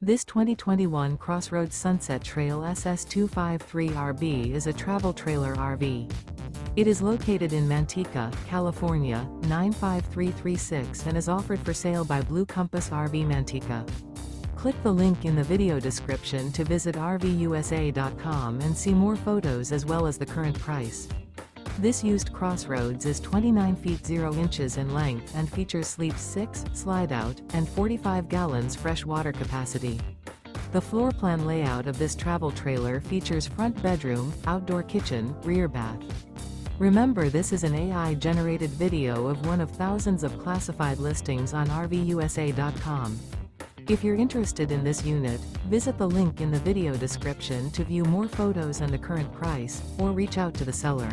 This 2021 CrossRoads Sunset Trail SS253RB is a travel trailer RV. It is located in Manteca, California, 95336 and is offered for sale by Blue Compass RV Manteca. Click the link in the video description to visit RVUSA.com and see more photos as well as the current price. This used CrossRoads is 29 feet 0 inches in length and features sleeps 6, Slideout, and 45 gallons fresh water capacity. The floor plan layout of this travel trailer features front bedroom, outdoor kitchen, rear bath. Remember, this is an AI-generated video of one of thousands of classified listings on RVUSA.com. If you're interested in this unit, visit the link in the video description to view more photos and the current price, or reach out to the seller.